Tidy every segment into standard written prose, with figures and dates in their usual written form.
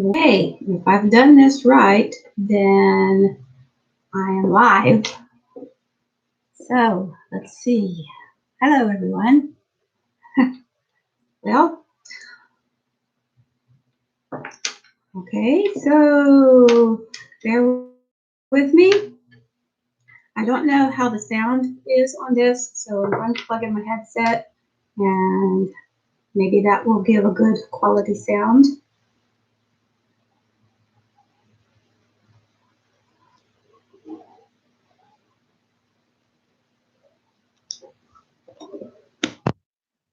Okay, if I've done this right, then I am live. So let's see. Hello, everyone. Well, okay, so bear with me. I don't know how the sound is on this, so I'm unplugging my headset and maybe that will give a good quality sound.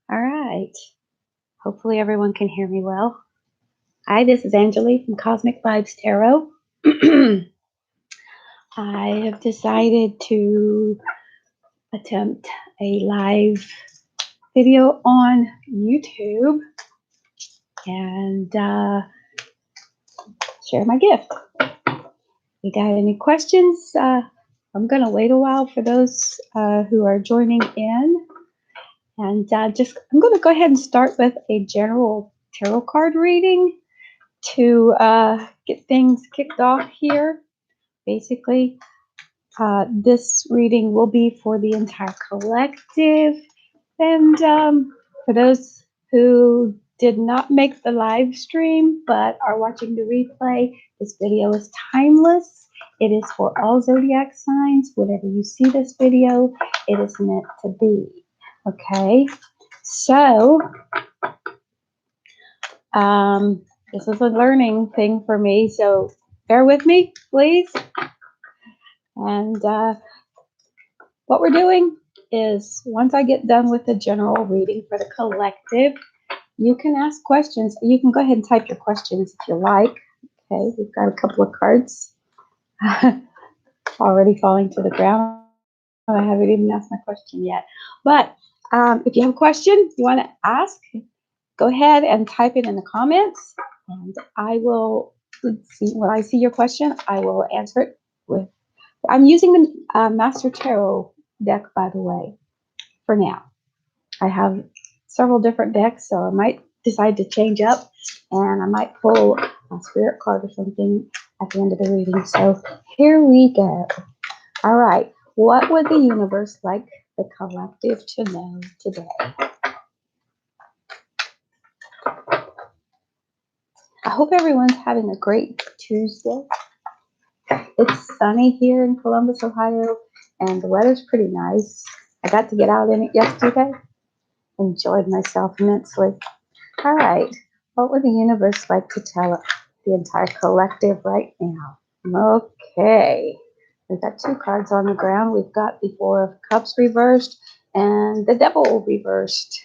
All right. Hopefully everyone can hear me well. Hi, this is Anjolie from Cosmic Vibes Tarot. I have decided to attempt a live video on YouTube and share my gift. You got any questions? I'm going to wait a while for those who are joining in. And I'm going to go ahead and start with a general tarot card reading to get things kicked off here. Basically, this reading will be for the entire collective. And for those who did not make the live stream but are watching the replay, this video is timeless. It is for all zodiac signs. Whenever you see this video, it is meant to be. Okay, so this is a learning thing for me, so bear with me, please. And what we're doing is once I get done with the general reading for the collective, you can ask questions. You can go ahead and type your questions if you like. Okay, we've got a couple of cards already falling to the ground. I haven't even asked my question yet. But if you have a question you want to ask, go ahead and type it in the comments. And I will see when I see your question, I will answer it with. I'm using the Master Tarot deck, by the way, for now. I have several different decks, so I might decide to change up and I might pull a spirit card or something at the end of the reading. So here we go. All right. What would the universe like the collective to know today? I hope everyone's having a great Tuesday. It's sunny here in Columbus, Ohio, and the weather's pretty nice. I got to get out in it yesterday. Enjoyed myself immensely. All right. What would the universe like to tell the entire collective right now? Okay. We've got two cards on the ground. We've got the Four of Cups reversed and the Devil reversed.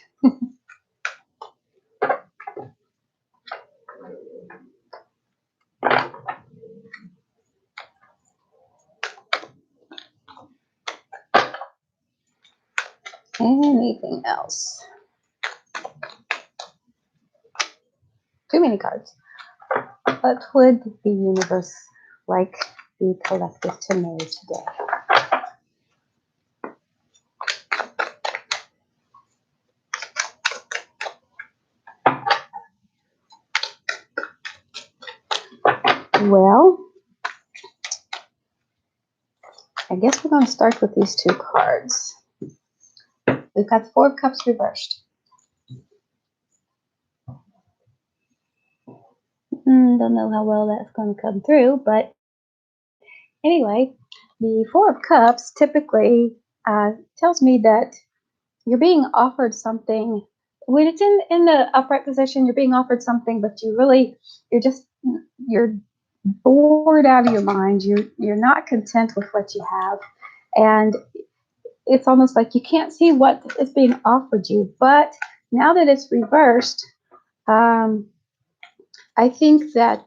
Anything else? Too many cards. What would the universe like the collective to know today? Well, I guess we're going to start with these two cards. We've got the Four of Cups reversed. Don't know how well that's going to come through, but anyway, the Four of Cups typically tells me that you're being offered something. When it's in the upright position, you're being offered something, but you're bored out of your mind. You're not content with what you have, and it's almost like you can't see what is being offered you. But now that it's reversed, I think that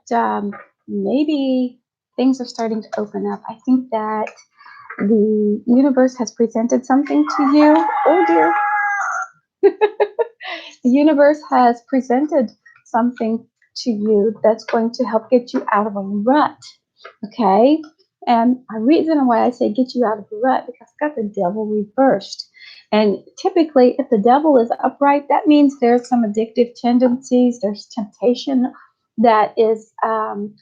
maybe things are starting to open up. I think that the universe has presented something to you. Oh dear. The universe has presented something to you that's going to help get you out of a rut. Okay? And a reason why I say get you out of a rut, because I've got the Devil reversed. And typically, if the Devil is upright, that means there's some addictive tendencies, there's temptation that is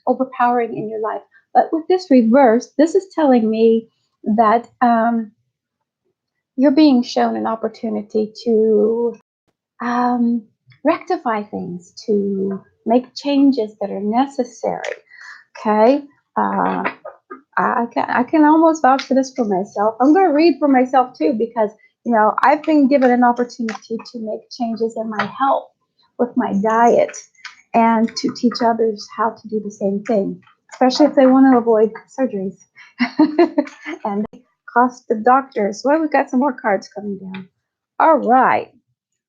overpowering in your life. But with this reverse, this is telling me that you're being shown an opportunity to um, rectify things, to make changes that are necessary. Okay. Uh, I can almost vouch for this for myself. I'm going to read for myself too because I've been given an opportunity to make changes in my health with my diet and to teach others how to do the same thing, especially if they want to avoid surgeries and cost the doctors. Well, we've got some more cards coming down. All right.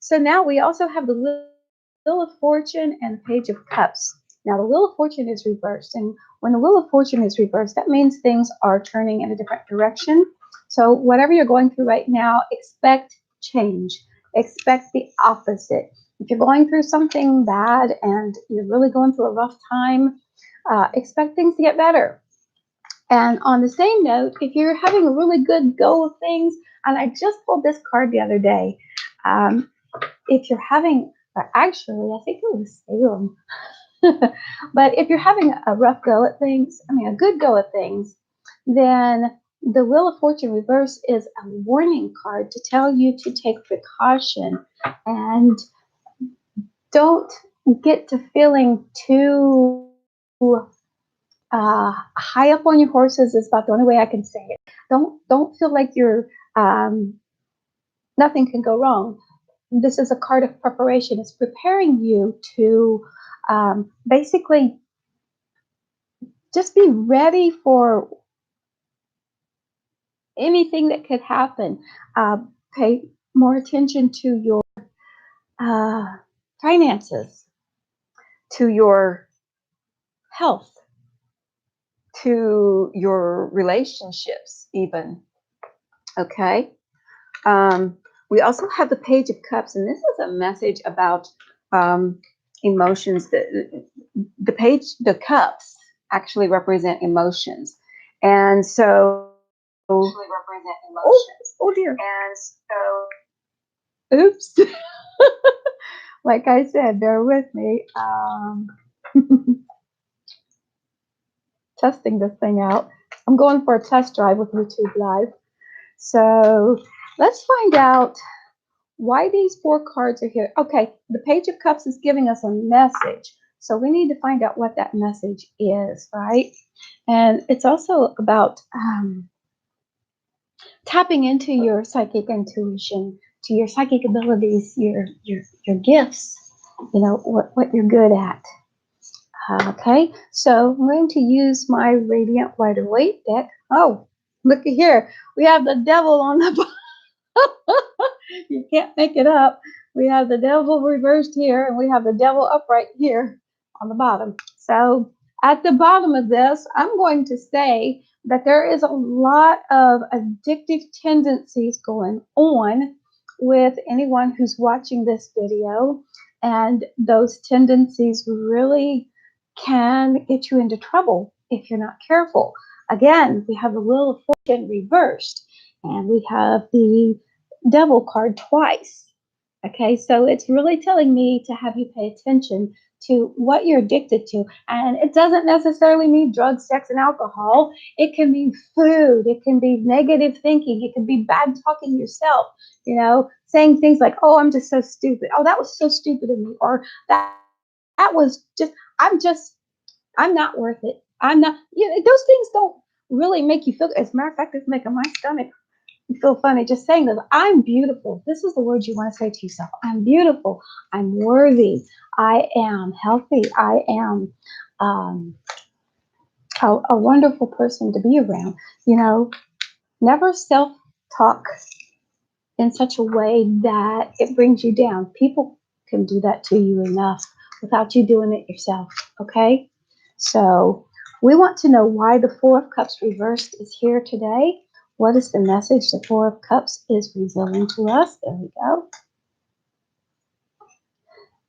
So now we also have the Wheel of Fortune and the Page of Cups. Now the Wheel of Fortune is reversed, and when the Wheel of Fortune is reversed, that means things are turning in a different direction. So whatever you're going through right now, expect change. Expect the opposite. If you're going through something bad and you're really going through a rough time, expect things to get better. And on the same note, if you're having a really good go of things, and I just pulled this card the other day, um, if you're having, actually, I think it was Salem, but if you're having a rough go at things, I mean, a good go at things, then the Wheel of Fortune reverse is a warning card to tell you to take precaution and don't get to feeling too high up on your horses is about the only way I can say it. Don't feel like you're nothing can go wrong. This is a card of preparation. It's preparing you to basically just be ready for anything that could happen. Pay more attention to your uh, finances, to your health, to your relationships, even. Okay. Um, we also have the Page of Cups, and this is a message about emotions. The cups actually represent emotions, and so oh dear. And so, oops. Like I said, bear with me. Testing this thing out. I'm going for a test drive with YouTube Live. So let's find out why these four cards are here. Okay, the Page of Cups is giving us a message. So we need to find out what that message is, right? And it's also about tapping into your psychic intuition, to your psychic abilities, your gifts, what you're good at. Okay, so I'm going to use my Radiant Rider Waite deck. Oh, looky here. We have the devil on the you can't make it up. We have the devil reversed here, and we have the devil upright here on the bottom. So at the bottom of this, I'm going to say that there is a lot of addictive tendencies going on with anyone who's watching this video, and those tendencies really can get you into trouble if you're not careful. Again, we have the Wheel of Fortune reversed, and we have the devil card twice. Okay, so it's really telling me to have you pay attention to what you're addicted to. And it doesn't necessarily mean drugs, sex, and alcohol. It can be food. It can be negative thinking. It can be bad talking yourself, saying things like, oh, I'm just so stupid. Oh, that was so stupid of me. Or that was I'm not worth it. I'm not, those things don't really make you feel. As a matter of fact, it's making my stomach feel funny just saying this. I'm beautiful. This is the words you want to say to yourself. I'm beautiful. I'm worthy. I am healthy. I am um, a wonderful person to be around. Never self talk in such a way that it brings you down. People can do that to you enough without you doing it yourself. Okay? So we want to know why the Four of Cups reversed is here today. What is the message the Four of Cups is revealing to us? There we go.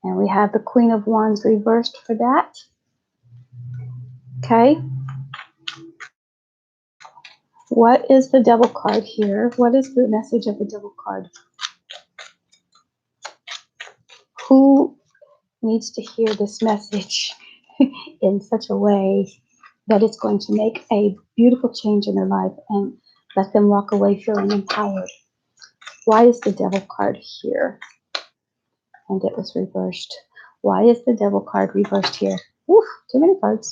And we have the Queen of Wands reversed for that. Okay. What is the Devil card here? What is the message of the Devil card? Who needs to hear this message? in such a way that it's going to make a beautiful change in their life and let them walk away feeling empowered. Why is the devil card here? And it was reversed. Why is the devil card reversed here? Oof, too many cards.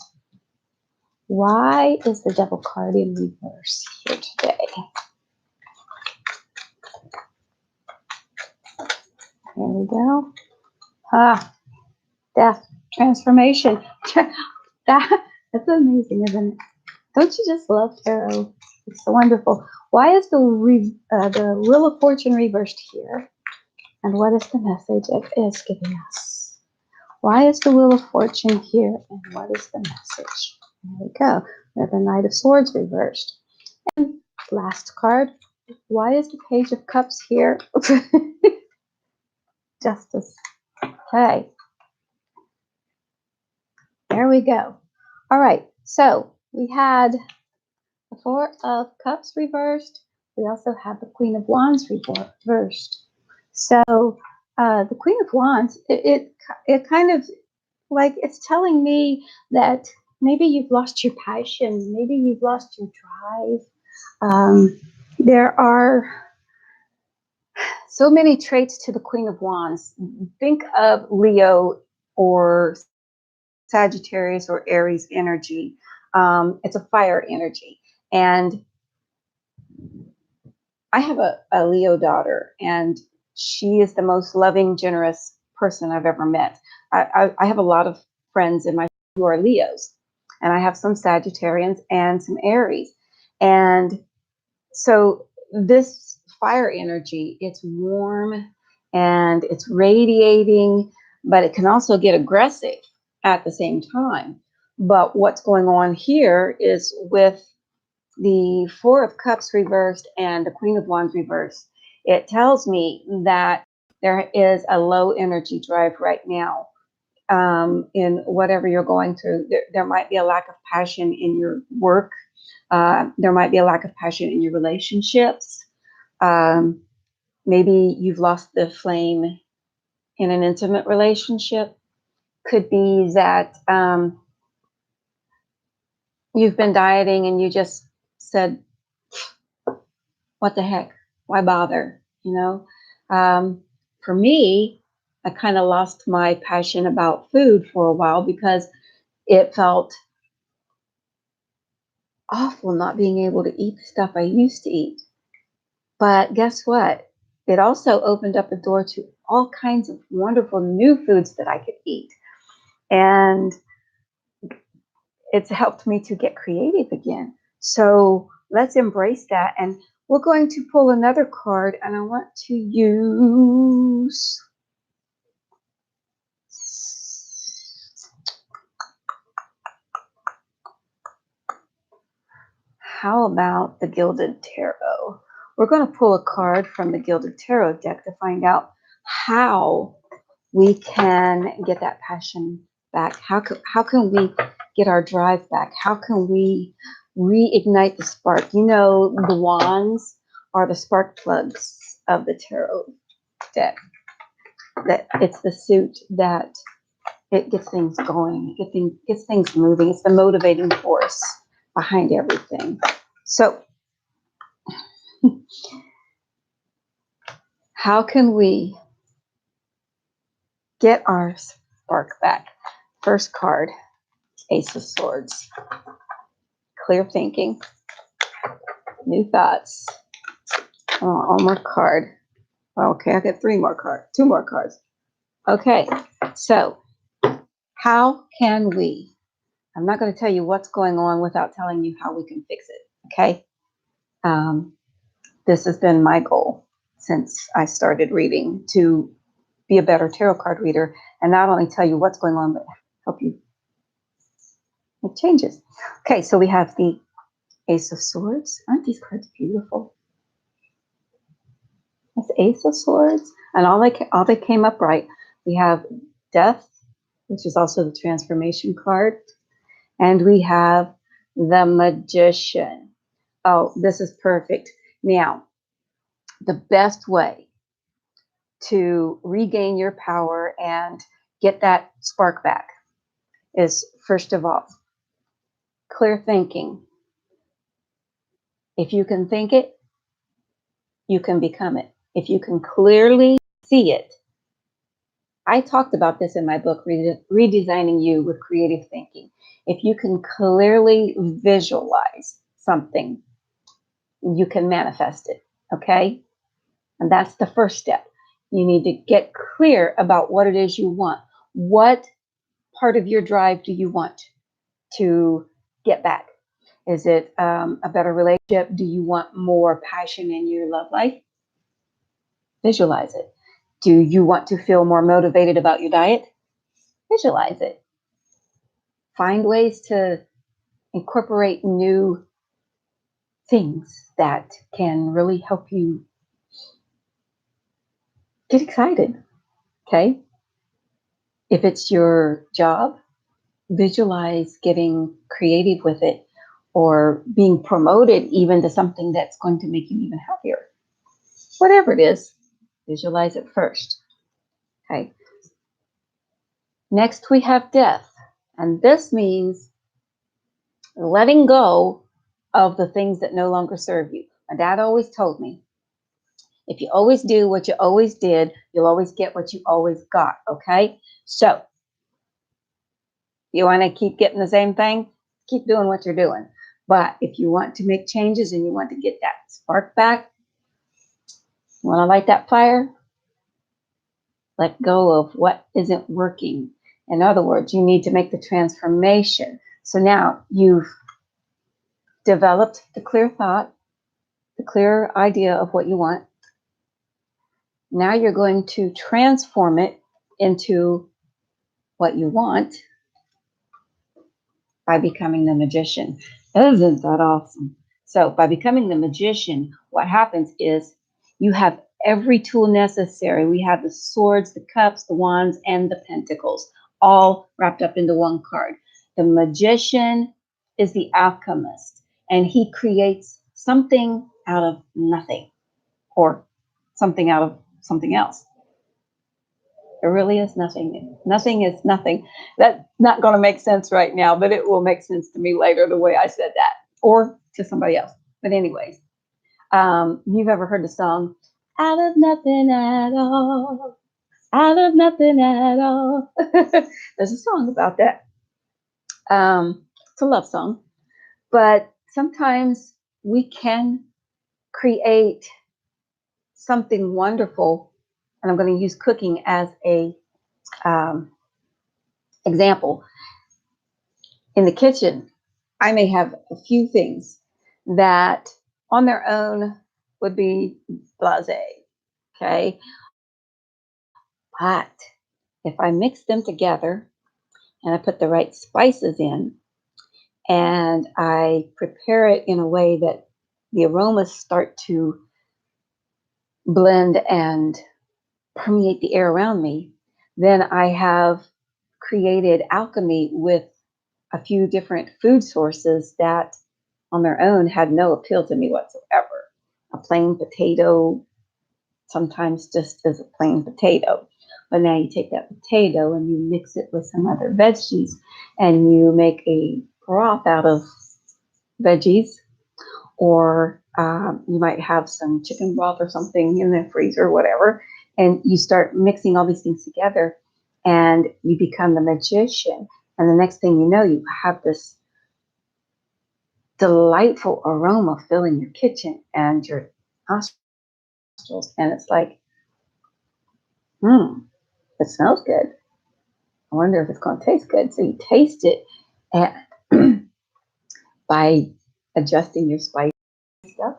Why is the devil card in reverse here today? There we go. Death, transformation. That's amazing, isn't it? Don't you just love tarot? It's so wonderful. Why is the Wheel of Fortune reversed here? And what is the message it is giving us? Why is the Wheel of Fortune here? And what is the message? There we go. We have the Knight of Swords reversed. And last card. Why is the Page of Cups here? Justice. Okay. There we go. All right. So we had the Four of Cups reversed. We also have the Queen of Wands reversed. So the Queen of Wands, it kind of like it's telling me that maybe you've lost your passion, maybe you've lost your drive. There are so many traits to the Queen of Wands. Think of Leo or Sagittarius or Aries energy. It's a fire energy. And I have a Leo daughter, and she is the most loving, generous person I've ever met. I have a lot of friends in my who are Leos, and I have some Sagittarians and some Aries. And so this fire energy, it's warm and it's radiating, but it can also get aggressive at the same time. But what's going on here is with the Four of Cups reversed and the Queen of Wands reversed, it tells me that there is a low energy drive right now in whatever you're going through. There might be a lack of passion in your work. There might be a lack of passion in your relationships. Maybe you've lost the flame in an intimate relationship. Could be that you've been dieting and you just said, what the heck? Why bother? You know, for me, I kind of lost my passion about food for a while because it felt awful not being able to eat the stuff I used to eat. But guess what? It also opened up the door to all kinds of wonderful new foods that I could eat. And it's helped me to get creative again. So let's embrace that. And we're going to pull another card, and I want to use how about the Gilded Tarot? We're going to pull a card from the Gilded Tarot deck to find out how we can get that passion back. How can we get our drive back? How can we reignite the spark? You know, the wands are the spark plugs of the tarot deck. That it's the suit that it gets things going, gets things moving. It's the motivating force behind everything. So how can we get our spark back? First card, Ace of Swords. Clear thinking, new thoughts. Oh, one more card. Okay, I got two more cards. Okay, so how can we? I'm not going to tell you what's going on without telling you how we can fix it. Okay, this has been my goal since I started reading, to be a better tarot card reader and not only tell you what's going on, but help you make changes. Okay, so we have the Ace of Swords. Aren't these cards beautiful? That's Ace of Swords, and all they came up right. We have Death, which is also the transformation card, and we have the Magician. Oh, this is perfect. Now, the best way to regain your power and get that spark back is, first of all, clear thinking. If you can think it, you can become it. If you can clearly see it. I talked about this in my book, Redesigning You with Creative Thinking. If you can clearly visualize something, you can manifest it, okay? And that's the first step. You need to get clear about what it is you want. What part of your drive do you want to get back? Is it a better relationship? Do you want more passion in your love life? Visualize it. Do you want to feel more motivated about your diet? Visualize it. Find ways to incorporate new things that can really help you get excited. Okay? If it's your job, visualize getting creative with it or being promoted even to something that's going to make you even happier. Whatever it is, visualize it first. Okay. Next, we have death. And this means letting go of the things that no longer serve you. My dad always told me, if you always do what you always did, you'll always get what you always got. Okay. So you want to keep getting the same thing, keep doing what you're doing. But if you want to make changes and you want to get that spark back, you want to light that fire, let go of what isn't working. In other words, you need to make the transformation. So now you've developed the clear thought, the clear idea of what you want. Now you're going to transform it into what you want by becoming the magician. Isn't that awesome? So by becoming the magician, what happens is you have every tool necessary. We have the swords, the cups, the wands, and the pentacles, all wrapped up into one card. The magician is the alchemist, and he creates something out of nothing or something out of something else. There really is nothing. Nothing is nothing. That's not going to make sense right now, but it will make sense to me later the way I said that, or to somebody else. But anyways, you've ever heard the song, out of nothing at all, out of nothing at all. There's a song about that. It's a love song, but sometimes we can create something wonderful, and I'm going to use cooking as a example. In the kitchen, I may have a few things that on their own would be blasé, okay? But if I mix them together and I put the right spices in and I prepare it in a way that the aromas start to blend and permeate the air around me, then I have created alchemy with a few different food sources that on their own had no appeal to me whatsoever. A plain potato sometimes just is a plain potato. But now you take that potato and you mix it with some other veggies and you make a broth out of veggies, or you might have some chicken broth or something in the freezer or whatever, and you start mixing all these things together and you become the magician. And the next thing you know, you have this delightful aroma filling your kitchen and your nostrils. And it's like, it smells good. I wonder if it's going to taste good. So you taste it, and by adjusting your spice stuff,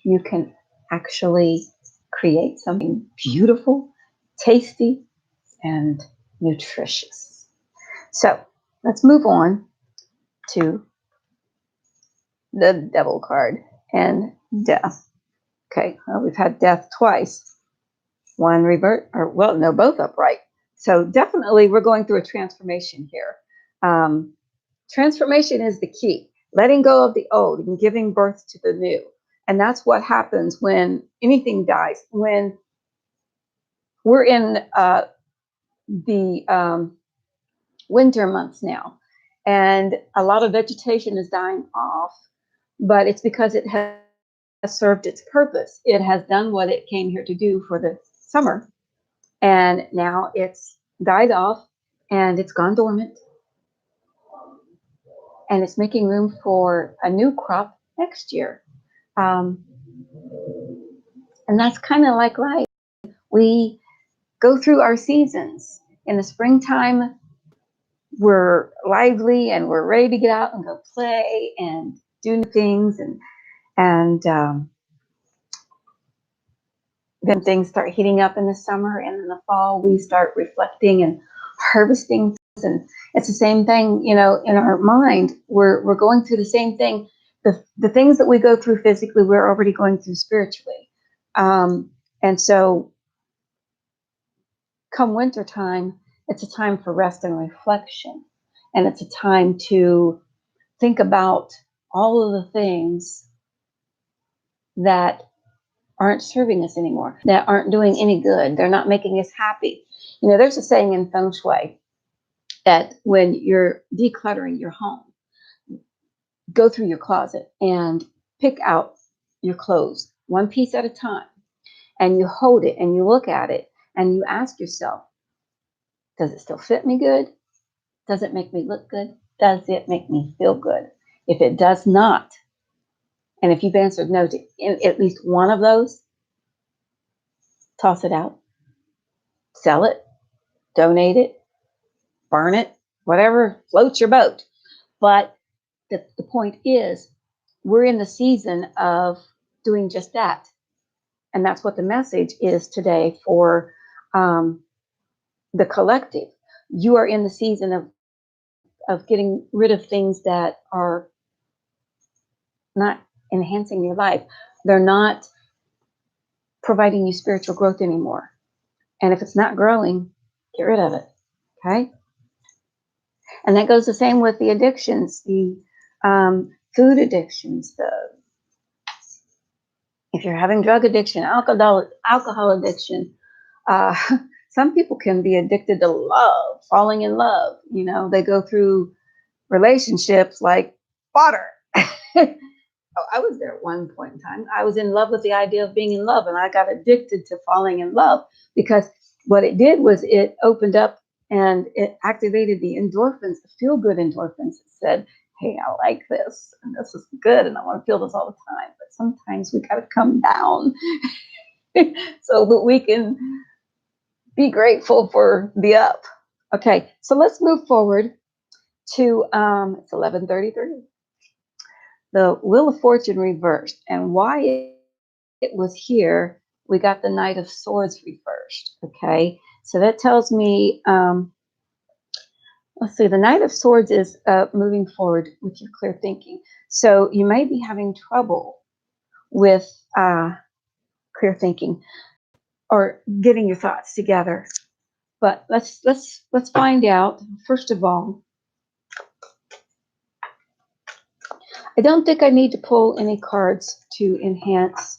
you can actually create something beautiful, tasty, and nutritious. So let's move on to the devil card and death. Okay, well, we've had death twice. One revert, or well, no, both upright. So definitely we're going through a transformation here. Transformation is the key. Letting go of the old and giving birth to the new. And that's what happens when anything dies. When we're in the winter months now. And a lot of vegetation is dying off, but it's because it has served its purpose. It has done what it came here to do for the summer. And now it's died off and it's gone dormant. And it's making room for a new crop next year. And that's kind of like life. We go through our seasons. In the springtime, we're lively and we're ready to get out and go play and do new things. And then things start heating up in the summer, and in the fall, we start reflecting and harvesting. And it's the same thing, in our mind. We're going through the same thing. The things that we go through physically, we're already going through spiritually. And so come winter time, it's a time for rest and reflection. And it's a time to think about all of the things that aren't serving us anymore, that aren't doing any good. They're not making us happy. There's a saying in Feng Shui that when you're decluttering your home, go through your closet and pick out your clothes one piece at a time, and you hold it and you look at it and you ask yourself, does it still fit me good? Does it make me look good? Does it make me feel good? If it does not, and if you've answered no to at least one of those, toss it out, sell it, donate it, burn it, whatever floats your boat. But the point is, we're in the season of doing just that. And that's what the message is today for the collective. You are in the season of getting rid of things that are not enhancing your life. They're not providing you spiritual growth anymore. And if it's not growing, get rid of it. Okay? And that goes the same with the addictions, the food addictions. If you're having drug addiction, alcohol addiction, some people can be addicted to love, falling in love. They go through relationships like water. I was there at one point in time. I was in love with the idea of being in love, and I got addicted to falling in love because what it did was it opened up and it activated the endorphins, the feel-good endorphins. It said, hey, I like this, and this is good, and I want to feel this all the time. But sometimes we got to come down so that we can be grateful for the up. Okay, so let's move forward to it's 11:33. The Wheel of Fortune reversed, and why it was here, we got the Knight of Swords reversed. Okay, so that tells me, let's see, the Knight of Swords is moving forward with your clear thinking. So you may be having trouble with clear thinking or getting your thoughts together. But let's find out. First of all, I don't think I need to pull any cards to enhance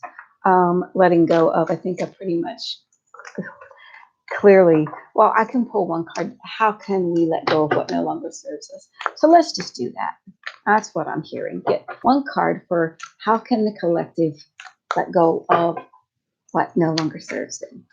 letting go of. I think I pretty much clearly, well, I can pull one card. How can we let go of what no longer serves us? So let's just do that. That's what I'm hearing. Get one card for how can the collective let go of what no longer serves them.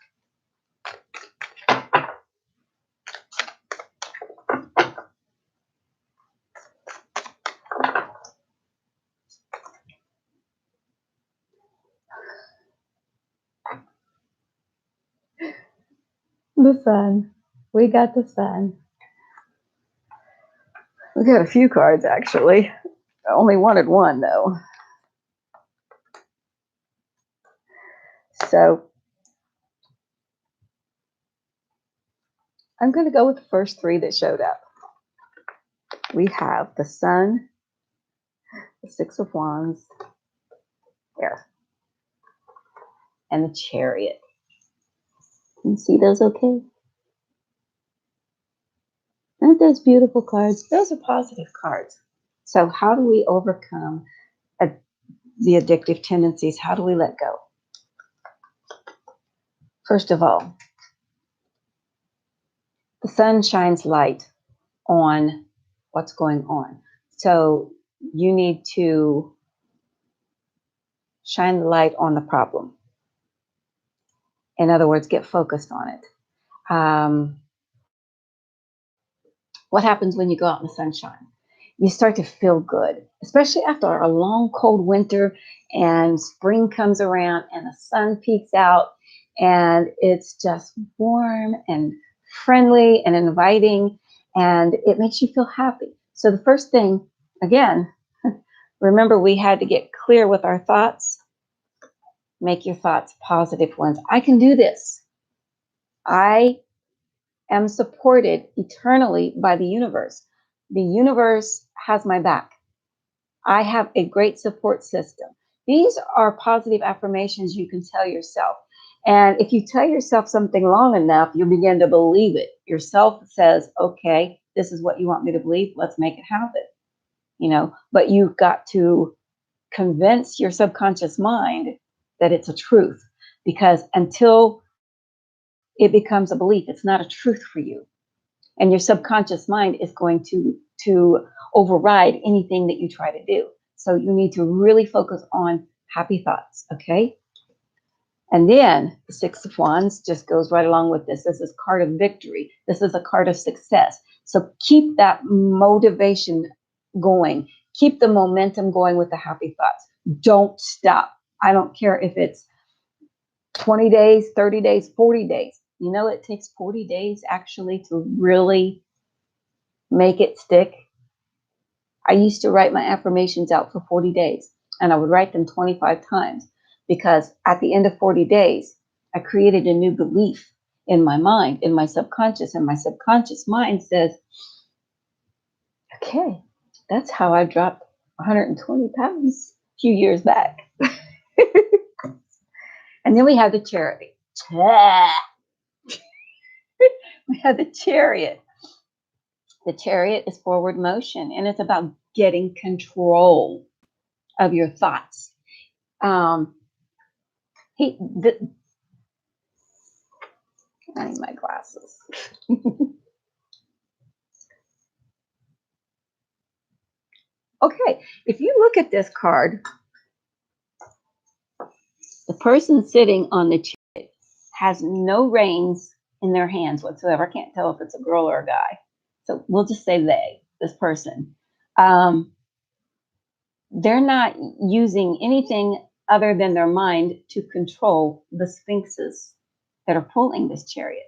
The Sun. We got the Sun. We got a few cards, actually. I only wanted one, though. So I'm going to go with the first three that showed up. We have the Sun, the Six of Wands, there, and the Chariot. Can you see those okay? Aren't those beautiful cards? Those are positive cards. So how do we overcome the addictive tendencies? How do we let go? First of all, the sun shines light on what's going on. So you need to shine the light on the problem. In other words, get focused on it. What happens when you go out in the sunshine? You start to feel good, especially after a long, cold winter and spring comes around and the sun peeks out and it's just warm and friendly and inviting and it makes you feel happy. So the first thing, again, remember we had to get clear with our thoughts. Make your thoughts positive ones. I can do this. I am supported eternally by the universe. The universe has my back. I have a great support system. These are positive affirmations you can tell yourself. And if you tell yourself something long enough, you begin to believe it. Yourself says, okay, this is what you want me to believe. Let's make it happen. But you've got to convince your subconscious mind that it's a truth, because until it becomes a belief, it's not a truth for you. And your subconscious mind is going to override anything that you try to do. So you need to really focus on happy thoughts, okay? And then the Six of Wands just goes right along with this. This is a card of victory. This is a card of success. So keep that motivation going. Keep the momentum going with the happy thoughts. Don't stop. I don't care if it's 20 days, 30 days, 40 days. It takes 40 days actually to really make it stick. I used to write my affirmations out for 40 days and I would write them 25 times because at the end of 40 days, I created a new belief in my mind, in my subconscious, and my subconscious mind says, okay, that's how I dropped 120 pounds a few years back. And then we have the Chariot. We have the Chariot. The Chariot is forward motion, and it's about getting control of your thoughts. I need my glasses. Okay, if you look at this card, the person sitting on the Chariot has no reins in their hands whatsoever. I can't tell if it's a girl or a guy. So we'll just say this person. They're not using anything other than their mind to control the sphinxes that are pulling this Chariot.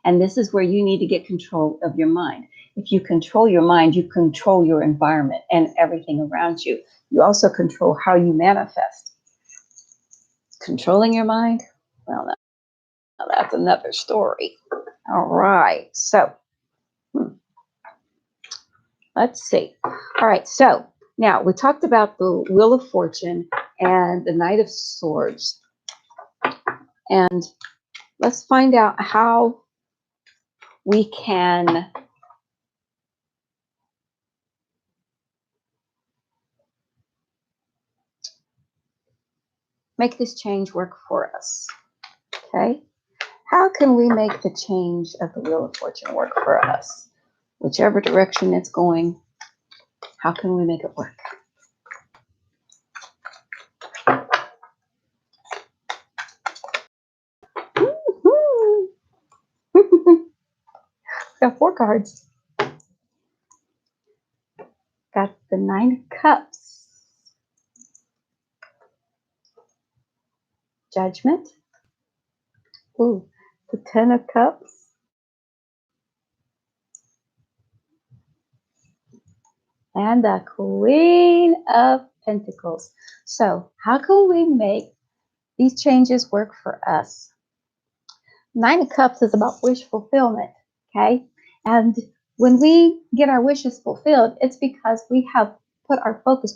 And this is where you need to get control of your mind. If you control your mind, you control your environment and everything around you. You also control how you manifest. Controlling your mind? Well, that's another story. All right. So let's see. All right. So now we talked about the Wheel of Fortune and the Knight of Swords. And let's find out how we can make this change work for us. Okay? How can we make the change of the Wheel of Fortune work for us? Whichever direction it's going, how can we make it work? Got 4 cards. Got the 9 of Cups. Judgment. Ooh, the 10 of Cups. And the Queen of Pentacles. So how can we make these changes work for us? 9 of Cups is about wish fulfillment, okay? And when we get our wishes fulfilled, it's because we have put our focus,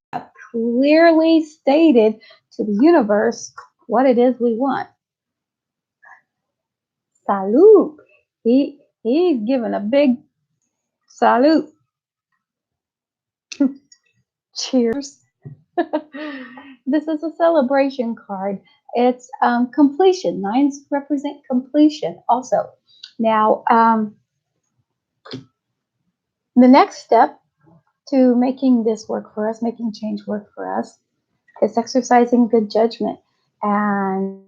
clearly stated to the universe what it is we want. Salute. He's giving a big salute. Cheers. This is a celebration card. It's completion. 9s represent completion also. Now, The next step to making this work for us, making change work for us, is exercising good judgment. And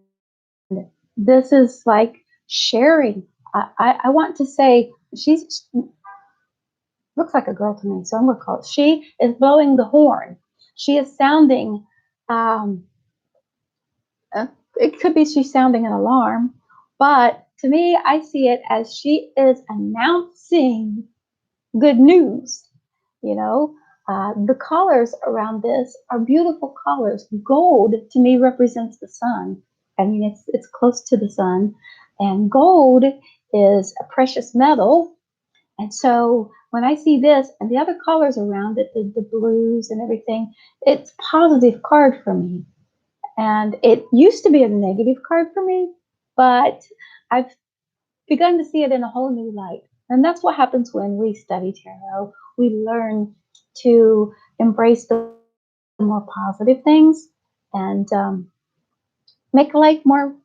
this is like sharing. I want to say she looks like a girl to me, so I'm going to call it. She is blowing the horn. She is sounding, um, it could be she's sounding an alarm, but to me, I see it as she is announcing good news. You know, the colors around this are beautiful colors. Gold to me represents the sun. I mean, it's close to the sun, and gold is a precious metal. And so when I see this and the other colors around it, the blues and everything, it's a positive card for me. And it used to be a negative card for me, but I've begun to see it in a whole new light. And that's what happens when we study tarot. We learn to embrace the more positive things and make life more,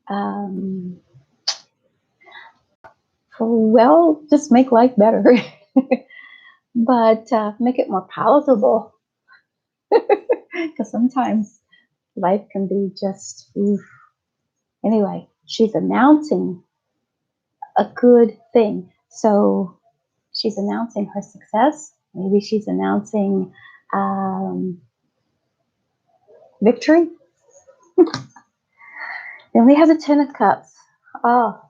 um, well, just make life better, but make it more palatable. Because sometimes life can be just, oof. Anyway, she's announcing a good thing. So she's announcing her success. Maybe she's announcing um, victory. Then we have the Ten of Cups. Oh,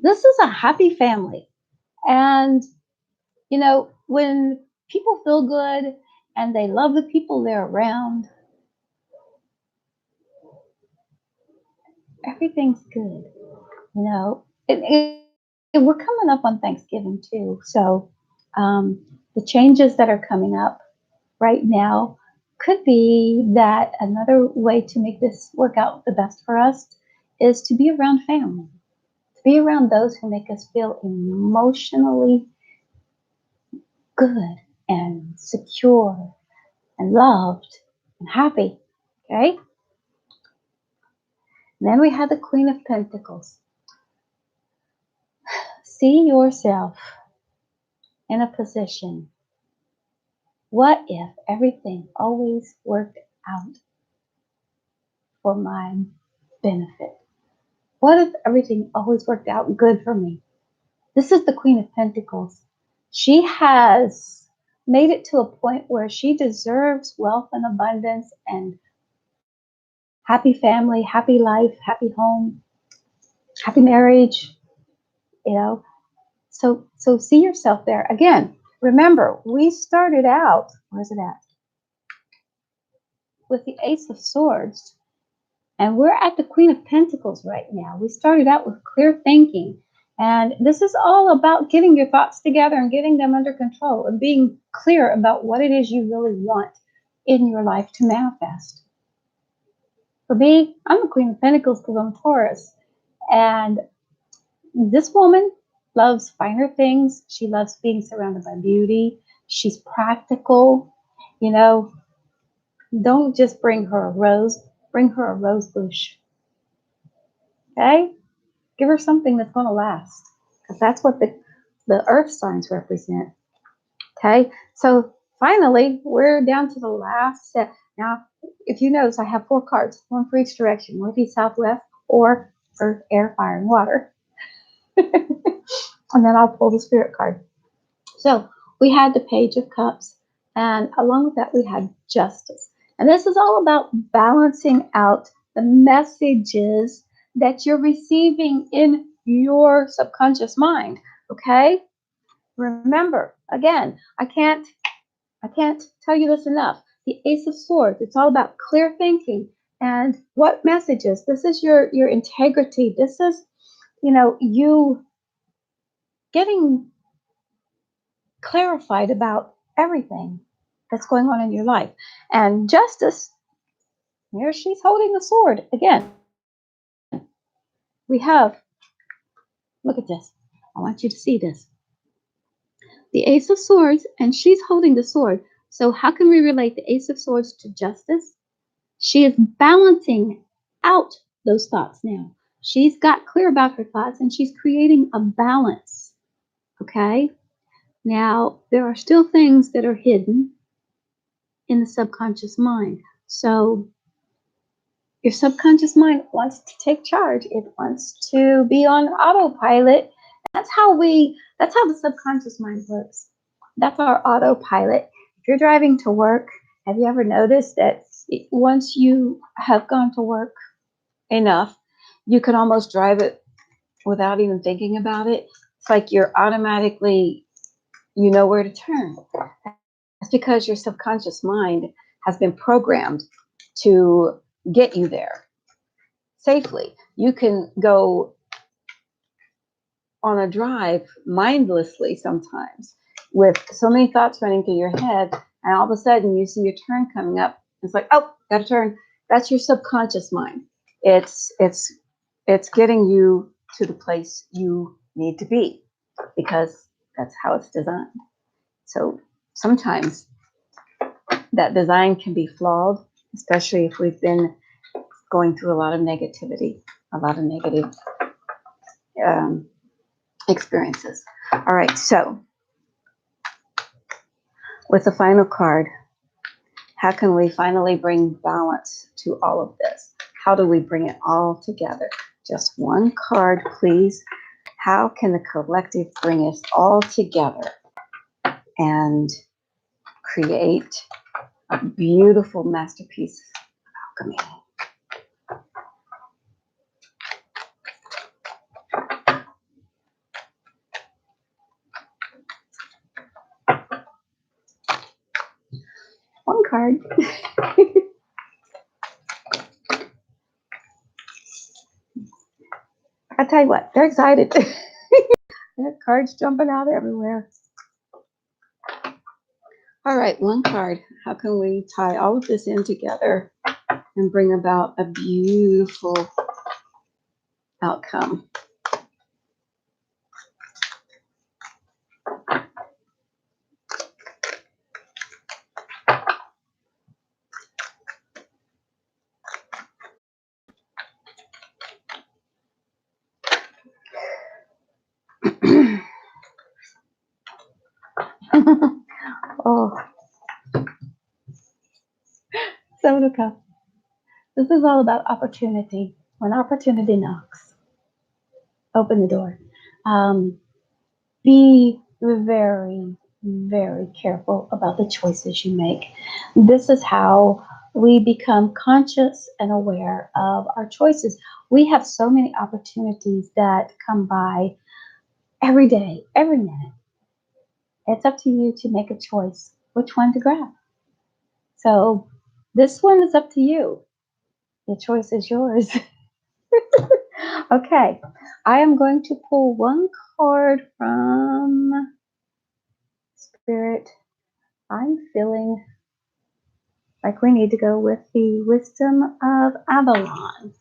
this is a happy family. And, when people feel good and they love the people they're around, everything's good. We're coming up on Thanksgiving too. So the changes that are coming up right now could be that another way to make this work out the best for us is to be around family, to be around those who make us feel emotionally good and secure and loved and happy. Okay? And then we have the Queen of Pentacles. See yourself in a position. What if everything always worked out for my benefit? What if everything always worked out good for me? This is the Queen of Pentacles. She has made it to a point where she deserves wealth and abundance and happy family, happy life, happy home, happy marriage, you know. So see yourself there. Again, remember, we started out, where's it at? With the Ace of Swords. And we're at the Queen of Pentacles right now. We started out with clear thinking. And this is all about getting your thoughts together and getting them under control and being clear about what it is you really want in your life to manifest. For me, I'm a Queen of Pentacles because I'm Taurus. And this woman loves finer things. She loves being surrounded by beauty. She's practical. You know, don't just bring her a rose, bring her a rose bush. Okay? Give her something that's going to last, because that's what the earth signs represent. Okay, so finally, we're down to the last set. Now, if you notice, I have 4 cards, one for each direction, one for each southwest, or earth, air, fire, and water. And then I'll pull the spirit card. So we had the Page of Cups, and along with that, we had Justice. And this is all about balancing out the messages that you're receiving in your subconscious mind. Okay? Remember, again, I can't tell you this enough. The Ace of Swords, it's all about clear thinking and what messages. This is your integrity. This is, you getting clarified about everything that's going on in your life. And Justice, here she's holding the sword again. We have, look at this. I want you to see this. The Ace of Swords, and she's holding the sword. So how can we relate the Ace of Swords to Justice? She is balancing out those thoughts now. She's got clear about her thoughts and she's creating a balance. Okay? Now, there are still things that are hidden in the subconscious mind. So your subconscious mind wants to take charge. It wants to be on autopilot. That's how the subconscious mind works. That's our autopilot. If you're driving to work, have you ever noticed that once you have gone to work enough, you can almost drive it without even thinking about it? It's like you're automatically, you know where to turn. That's because your subconscious mind has been programmed to get you there safely. You can go on a drive mindlessly sometimes with so many thoughts running through your head, and all of a sudden you see your turn coming up. It's like, oh, got to turn. That's your subconscious mind. It's getting you to the place you need to be because that's how it's designed. So sometimes that design can be flawed, especially if we've been going through a lot of negativity, a lot of negative experiences. All right, so with the final card, how can we finally bring balance to all of this? How do we bring it all together? Just one card, please. How can the collective bring us all together and create a beautiful masterpiece of alchemy? One card. I tell you what, they're excited. There are cards jumping out everywhere. All right, one card. How can we tie all of this in together and bring about a beautiful outcome? Oh, Seven of Cups. This is all about opportunity. When opportunity knocks, open the door. Be very, very careful about the choices you make. This is how we become conscious and aware of our choices. We have so many opportunities that come by every day, every minute. It's up to you to make a choice which one to grab. So this one is up to you. The choice is yours. Okay, I am going to pull one card from Spirit. I'm feeling like we need to go with the Wisdom of Avalon.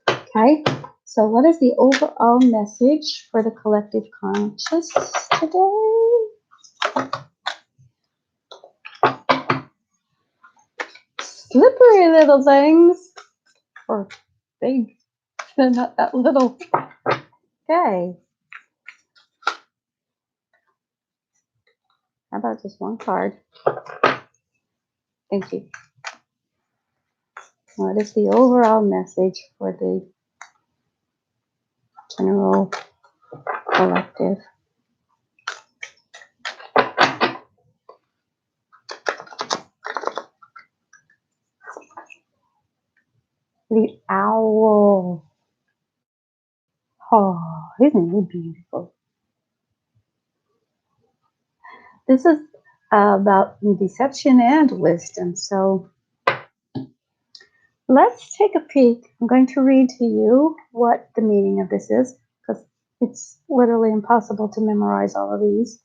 Okay, so what is the overall message for the collective conscious today? Slippery little things. Or big, not that little. Okay. How about just one card? Thank you. What is the overall message for the general collective? The owl. Oh, isn't he beautiful? This is about deception and wisdom. So let's take a peek. I'm going to read to you what the meaning of this is because it's literally impossible to memorize all of these.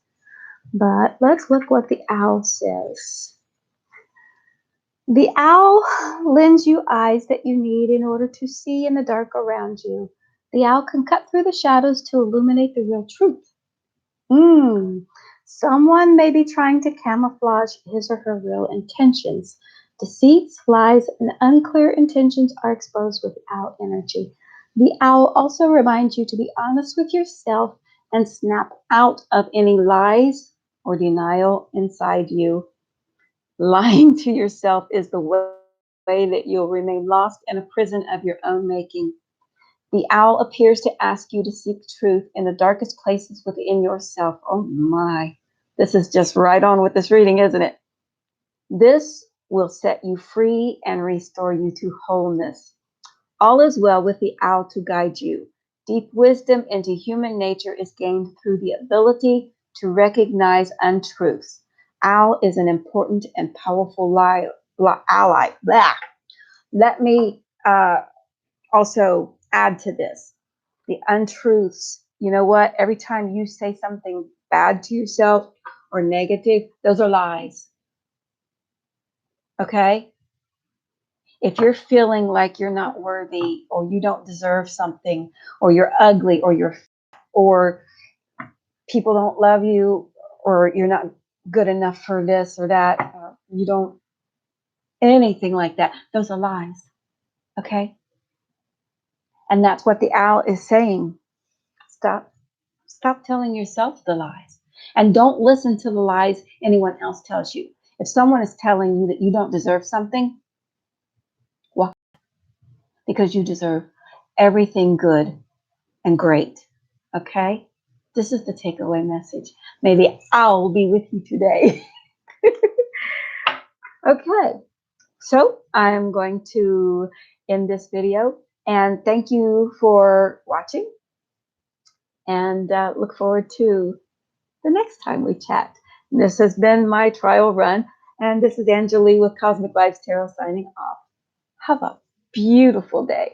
But let's look what the owl says. The owl lends you eyes that you need in order to see in the dark around you. The owl can cut through the shadows to illuminate the real truth. Someone may be trying to camouflage his or her real intentions. Deceits, lies, and unclear intentions are exposed with owl energy. The owl also reminds you to be honest with yourself and snap out of any lies or denial inside you. Lying to yourself is the way that you'll remain lost in a prison of your own making. The owl appears to ask you to seek truth in the darkest places within yourself. Oh my, this is just right on with this reading, isn't it? This will set you free and restore you to wholeness. All is well with the owl to guide you. Deep wisdom into human nature is gained through the ability to recognize untruths. Owl is an important and powerful ally. Blah. Let me also add to this the untruths. You know what? Every time you say something bad to yourself or negative, those are lies. Okay? If you're feeling like you're not worthy or you don't deserve something or you're ugly or you're or people don't love you or you're not good enough for this or that, you don't anything like that, those are lies. Okay? And that's what the owl is saying. Stop telling yourself the lies. And don't listen to the lies anyone else tells you. If someone is telling you that you don't deserve something, walk because you deserve everything good and great. Okay? This is the takeaway message. May the owl be with you today. Okay. So I'm going to end this video and thank you for watching and look forward to the next time we chat. This has been my trial run, and this is Anjolie with Cosmic Vibes Tarot signing off. Have a beautiful day.